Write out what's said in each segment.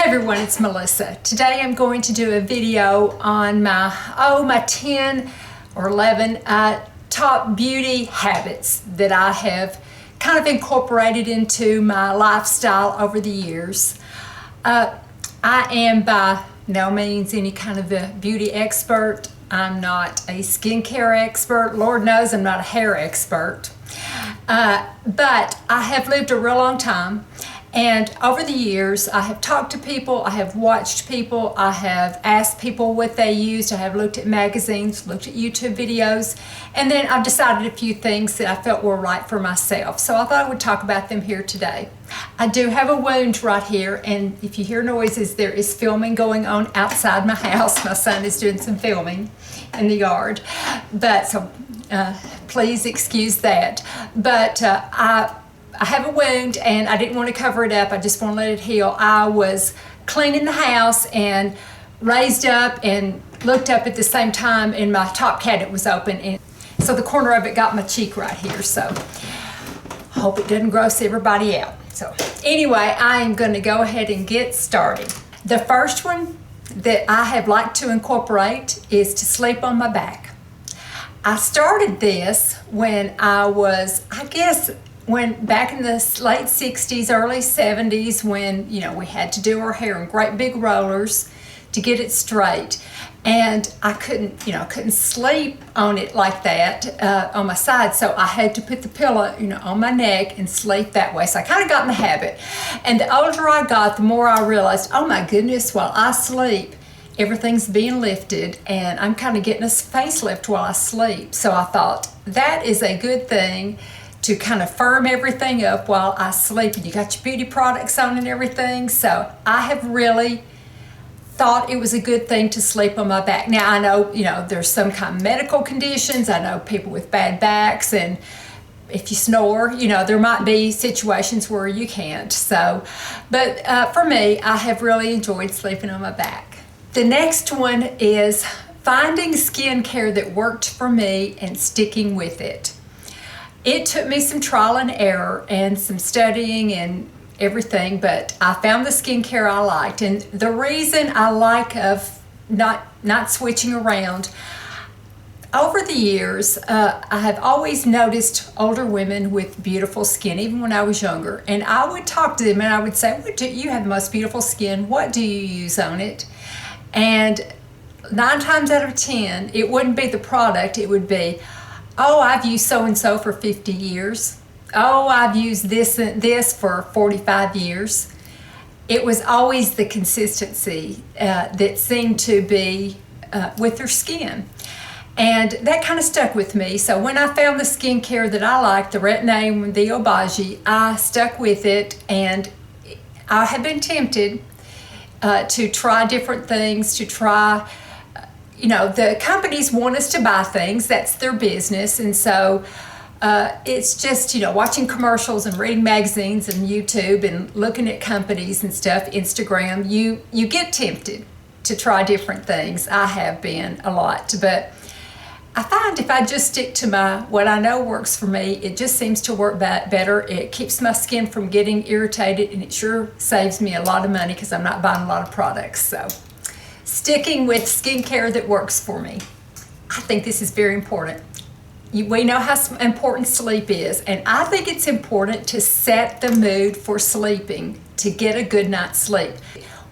Hi everyone, it's Melissa. Today I'm going to do a video on my 10 or 11 top beauty habits that I have kind of incorporated into my lifestyle over the years. I am by no means any kind of a beauty expert. I'm not a skincare expert. Lord knows I'm not a hair expert. But I have lived a real long time. And over the years, I have talked to people, I have watched people, I have asked people what they used, I have looked at magazines, looked at YouTube videos, and then I've decided a few things that I felt were right for myself. So I thought I would talk about them here today. I do have a wound right here, and if you hear noises, there is filming going on outside my house. My son is doing some filming in the yard, but so please excuse that. But I have a wound and I didn't want to cover it up. I just want to let it heal. I was cleaning the house and raised up and looked up at the same time, and my top cabinet was open, and so the corner of it got my cheek right here. So I hope it doesn't gross everybody out. So anyway, I am going to go ahead and get started. The first one that I have liked to incorporate is to sleep on my back. I started this when I was, when back in the late 60s, early 70s, when, we had to do our hair in great big rollers to get it straight. And I couldn't sleep on it like that on my side. So I had to put the pillow, on my neck and sleep that way. So I kind of got in the habit. And the older I got, the more I realized, oh my goodness, while I sleep, everything's being lifted, and I'm kind of getting a facelift while I sleep. So I thought that is a good thing to kind of firm everything up while I sleep, and you got your beauty products on and everything. So I have really thought it was a good thing to sleep on my back. Now I know, there's some kind of medical conditions. I know people with bad backs, and if you snore, there might be situations where you can't. So, but for me, I have really enjoyed sleeping on my back. The next one is finding skincare that worked for me and sticking with it. It took me some trial and error and some studying and everything, but I found the skincare I liked. And the reason I like of not switching around, over the years, I have always noticed older women with beautiful skin, even when I was younger. And I would talk to them and I would say, you have the most beautiful skin. What do you use on it? And 9 times out of 10, it wouldn't be the product. It would be, oh, I've used so-and-so for 50 years. Oh, I've used this for 45 years. It was always the consistency that seemed to be with their skin. And that kind of stuck with me. So when I found the skincare that I liked, the Retin-A and the Obagi, I stuck with it. And I have been tempted to try different things, to try... the companies want us to buy things. That's their business. And so it's just, watching commercials and reading magazines and YouTube and looking at companies and stuff, Instagram, you get tempted to try different things. I have been a lot. But I find if I just stick to what I know works for me, it just seems to work better. It keeps my skin from getting irritated, and it sure saves me a lot of money because I'm not buying a lot of products. So sticking with skincare that works for me. I think this is very important. We know how important sleep is, and I think it's important to set the mood for sleeping to get a good night's sleep.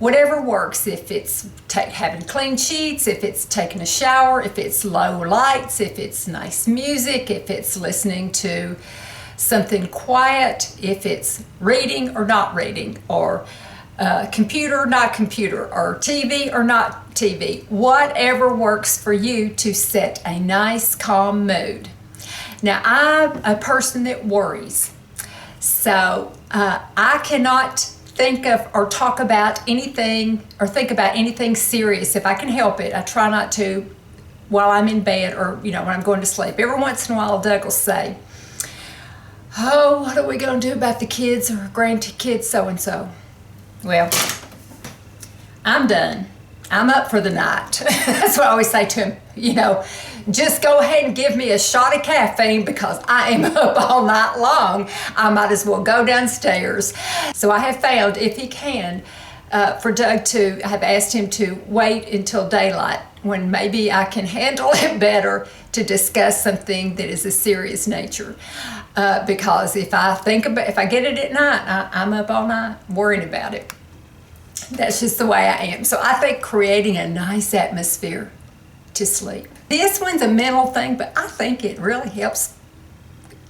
Whatever works, if it's having clean sheets, if it's taking a shower, if it's low lights, if it's nice music, if it's listening to something quiet, if it's reading or not reading, or computer or not computer, or TV or not TV, whatever works for you to set a nice calm mood. Now I'm a person that worries, so I cannot think of or talk about anything or think about anything serious if I can help it. I try not to while I'm in bed or when I'm going to sleep. Every once in a while Doug will say, oh, what are we going to do about the kids or grandkids so-and-so? Well, I'm done. I'm up for the night. That's what I always say to him, just go ahead and give me a shot of caffeine because I am up all night long. I might as well go downstairs. So I have found if he can, for Doug to have asked him to wait until daylight when maybe I can handle it better to discuss something that is a serious nature. Because if I get it at night, I'm up all night worrying about it. That's just the way I am. So I think creating a nice atmosphere to sleep. This one's a mental thing, but I think it really helps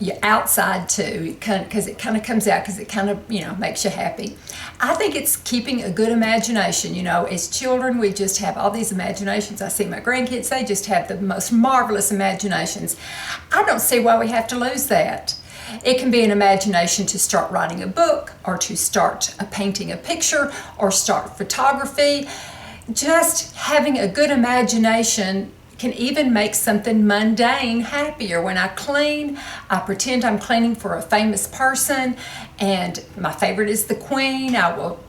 you outside too, because it kind of comes out, because it kind of, makes you happy. I think it's keeping a good imagination. As children, we just have all these imaginations. I see my grandkids, they just have the most marvelous imaginations. I don't see why we have to lose that. It can be an imagination to start writing a book, or to start painting a picture, or start photography. Just having a good imagination can even make something mundane happier. When I clean, I pretend I'm cleaning for a famous person, and my favorite is the Queen. I will,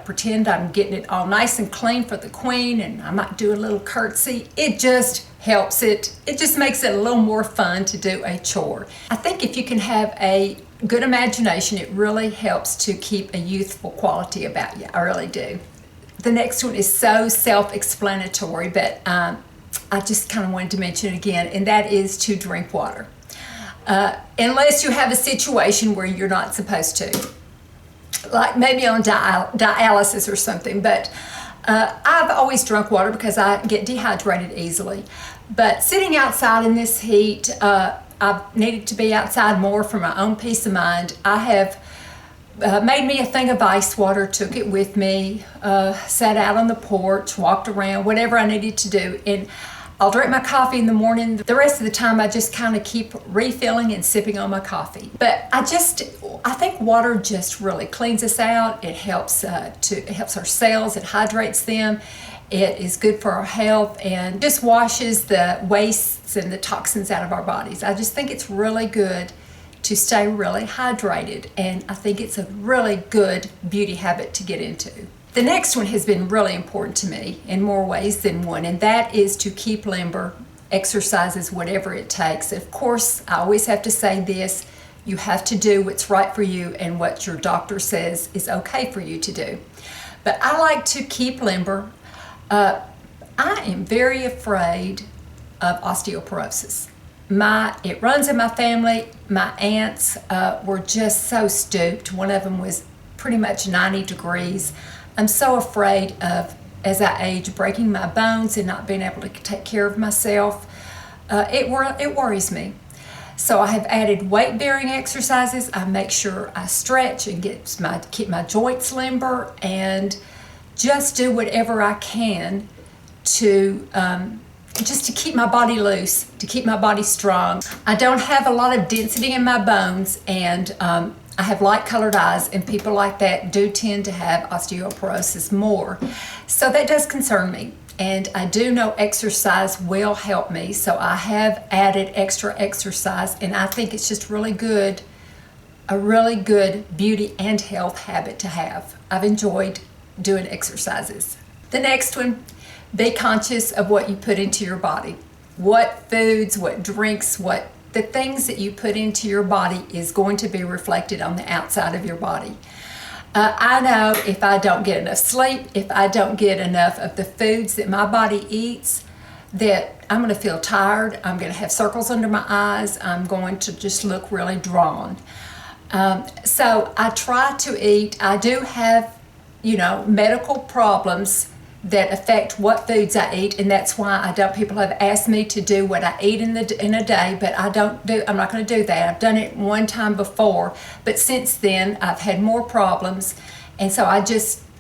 pretend I'm getting it all nice and clean for the Queen, and I might do a little curtsy. It just helps it. It just makes it a little more fun to do a chore. I think if you can have a good imagination, it really helps to keep a youthful quality about you. I really do. The next one is so self-explanatory, but I just kind of wanted to mention it again, and that is to drink water. Unless you have a situation where you're not supposed to, like maybe on dialysis or something. But I've always drunk water because I get dehydrated easily. But sitting outside in this heat, I've needed to be outside more for my own peace of mind. I have made me a thing of ice water, took it with me, sat out on the porch, walked around, whatever I needed to do. And I'll drink my coffee in the morning. The rest of the time, I just kind of keep refilling and sipping on my coffee. But I think water just really cleans us out. It helps it helps our cells. It hydrates them. It is good for our health and just washes the wastes and the toxins out of our bodies. I just think it's really good to stay really hydrated, and I think it's a really good beauty habit to get into. The next one has been really important to me in more ways than one, and that is to keep limber, exercises, whatever it takes. Of course, I always have to say this, you have to do what's right for you and what your doctor says is okay for you to do. But I like to keep limber. I am very afraid of osteoporosis. It runs in my family. My aunts were just so stooped. One of them was pretty much 90 degrees. I'm so afraid of, as I age, breaking my bones and not being able to take care of myself. It worries me. So I have added weight-bearing exercises. I make sure I stretch and keep my joints limber, and just do whatever I can to just to keep my body loose, to keep my body strong. I don't have a lot of density in my bones, and I have light-colored eyes, and people like that do tend to have osteoporosis more. So that does concern me, and I do know exercise will help me, so I have added extra exercise, and I think it's just really good, a really good beauty and health habit to have. I've enjoyed doing exercises. The next one, be conscious of what you put into your body. What foods, what drinks, the things that you put into your body is going to be reflected on the outside of your body. I know if I don't get enough sleep, if I don't get enough of the foods that my body eats, that I'm going to feel tired, I'm going to have circles under my eyes, I'm going to just look really drawn. So I try to eat. I do have, medical problems that affect what foods I eat, and that's why people have asked me to do what I eat in a day, but I'm not going to do that. I've done it one time before, but since then I've had more problems, and so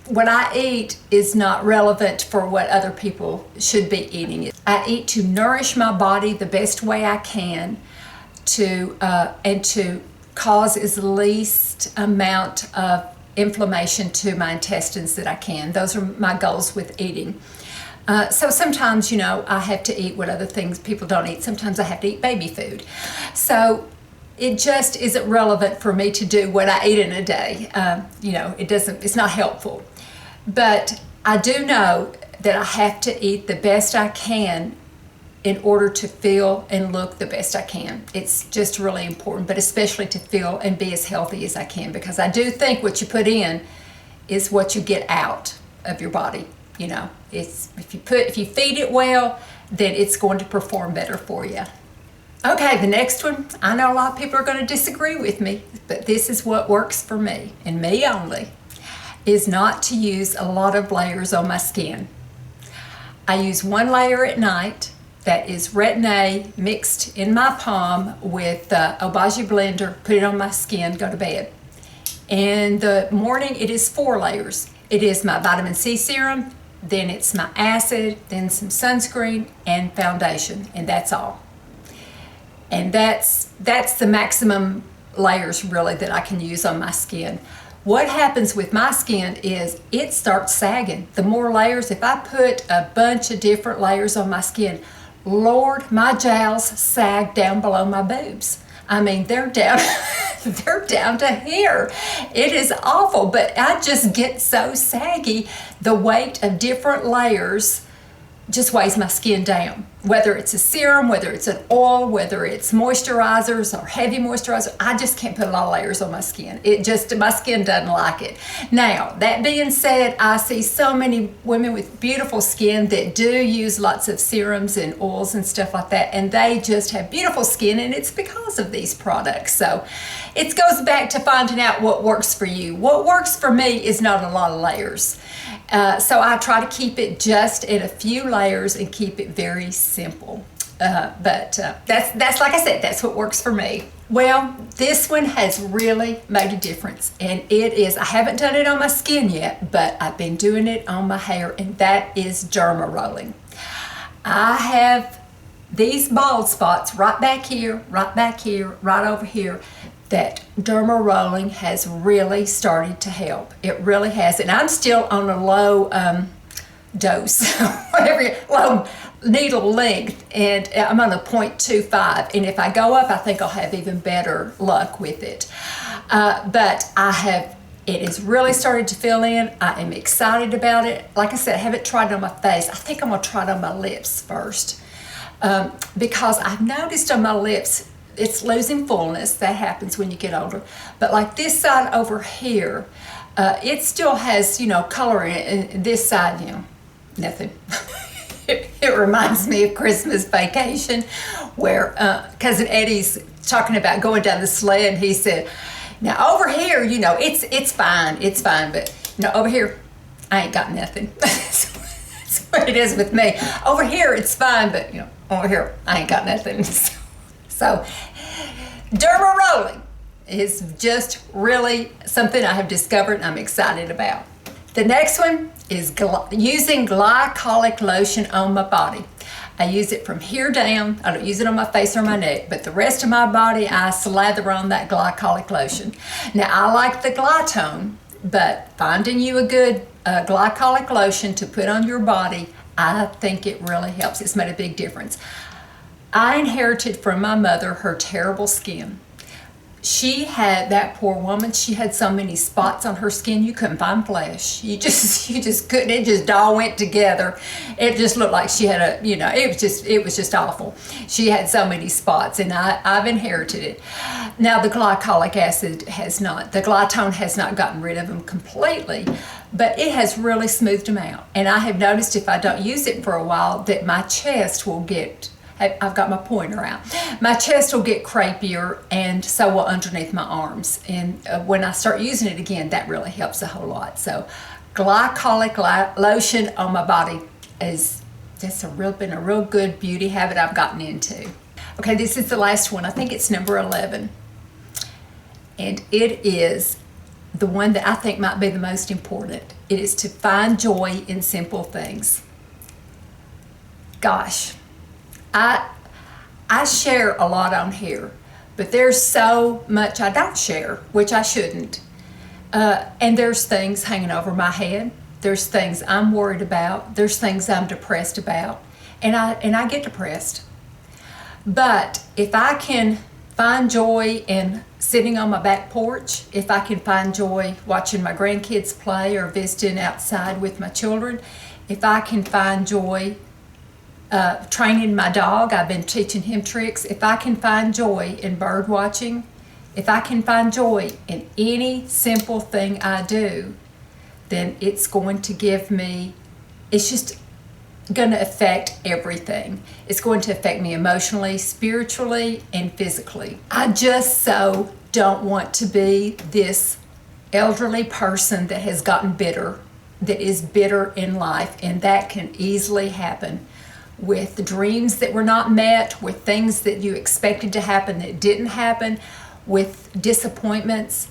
what I eat is not relevant for what other people should be eating. I eat to nourish my body the best way I can, and to cause as least amount of inflammation to my intestines that I can. Those are my goals with eating. So sometimes, I have to eat what other things people don't eat. Sometimes I have to eat baby food. So it just isn't relevant for me to do what I eat in a day. It's not helpful. But I do know that I have to eat the best I can in order to feel and look the best I can. It's just really important, but especially to feel and be as healthy as I can, because I do think what you put in is what you get out of your body. You know, it's if you feed it well, then it's going to perform better for you. Okay, the next one, I know a lot of people are going to disagree with me, but this is what works for me, and me only, is not to use a lot of layers on my skin. I use one layer at night that is Retin-A mixed in my palm with Obagi blender, put it on my skin, go to bed. In the morning, it is 4 layers. It is my vitamin C serum, then it's my acid, then some sunscreen and foundation, and that's all. And that's the maximum layers really that I can use on my skin. What happens with my skin is it starts sagging. The more layers, if I put a bunch of different layers on my skin, Lord, my jowls sag down below my boobs. I mean, they're down, they're down to here. It is awful, but I just get so saggy. The weight of different layers just weighs my skin down. Whether it's a serum, whether it's an oil, whether it's moisturizers or heavy moisturizer, I just can't put a lot of layers on my skin. My skin doesn't like it. Now, that being said, I see so many women with beautiful skin that do use lots of serums and oils and stuff like that, and they just have beautiful skin, and it's because of these products. So it goes back to finding out what works for you. What works for me is not a lot of layers. So I try to keep it just at a few layers and keep it very simple. But that's like I said, that's what works for me. Well, this one has really made a difference, and it is, I haven't done it on my skin yet, but I've been doing it on my hair, and that is derma rolling. I have these bald spots right back here, right over here, that derma rolling has really started to help. It really has, and I'm still on a low dose, low needle length, and I'm on a 0.25, and if I go up, I think I'll have even better luck with it. But it has really started to fill in. I am excited about it. Like I said, I haven't tried it on my face. I think I'm gonna try it on my lips first, because I've noticed on my lips, it's losing fullness. That happens when you get older. But like this side over here, it still has, color in it. And this side, nothing. It reminds me of Christmas Vacation, where Cousin Eddie's talking about going down the sled. He said, now over here, it's fine, but over here, I ain't got nothing. That's what it is with me. Over here, it's fine, but over here, I ain't got nothing. So, derma rolling is just really something I have discovered and I'm excited about. The next one is using glycolic lotion on my body. I use it from here down. I don't use it on my face or my neck, but the rest of my body, I slather on that glycolic lotion. Now, I like the Glytone, but finding you a good glycolic lotion to put on your body, I think it really helps. It's made a big difference. I inherited from my mother her terrible skin. She had, that poor woman, she had so many spots on her skin you couldn't find flesh. You just couldn't, it just all went together. It just looked like she had it was just awful. She had so many spots, and I've inherited it. Now the glycolic acid the Glytone has not gotten rid of them completely, but it has really smoothed them out. And I have noticed if I don't use it for a while that my chest will get, I've got my pointer out. My chest will get crepier, and so will underneath my arms. And when I start using it again, that really helps a whole lot. So glycolic lotion on my body that's been a real good beauty habit I've gotten into. Okay, this is the last one. I think it's number 11. And it is the one that I think might be the most important. It is to find joy in simple things. Gosh. I share a lot on here, but there's so much I don't share, which I shouldn't. And there's things hanging over my head. There's things I'm worried about. There's things I'm depressed about. And I get depressed. But if I can find joy in sitting on my back porch, if I can find joy watching my grandkids play or visiting outside with my children, if I can find joy training my dog, I've been teaching him tricks. If I can find joy in bird watching, if I can find joy in any simple thing I do, then it's going to give me, it's just going to affect everything. It's going to affect me emotionally, spiritually, and physically. I just so don't want to be this elderly person that has gotten bitter, that is bitter in life, and that can easily happen with dreams that were not met, with things that you expected to happen that didn't happen, with disappointments.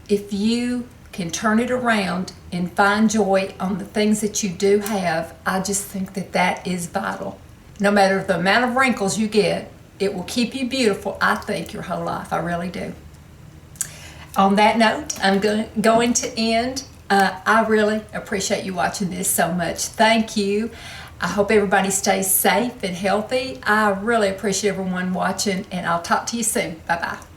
If you can turn it around and find joy on the things that you do have, I just think that that is vital. No matter the amount of wrinkles you get, it will keep you beautiful, I think, your whole life. I really do. On that note, I'm going to end. I really appreciate you watching this so much. Thank you. I hope everybody stays safe and healthy. I really appreciate everyone watching, and I'll talk to you soon. Bye-bye.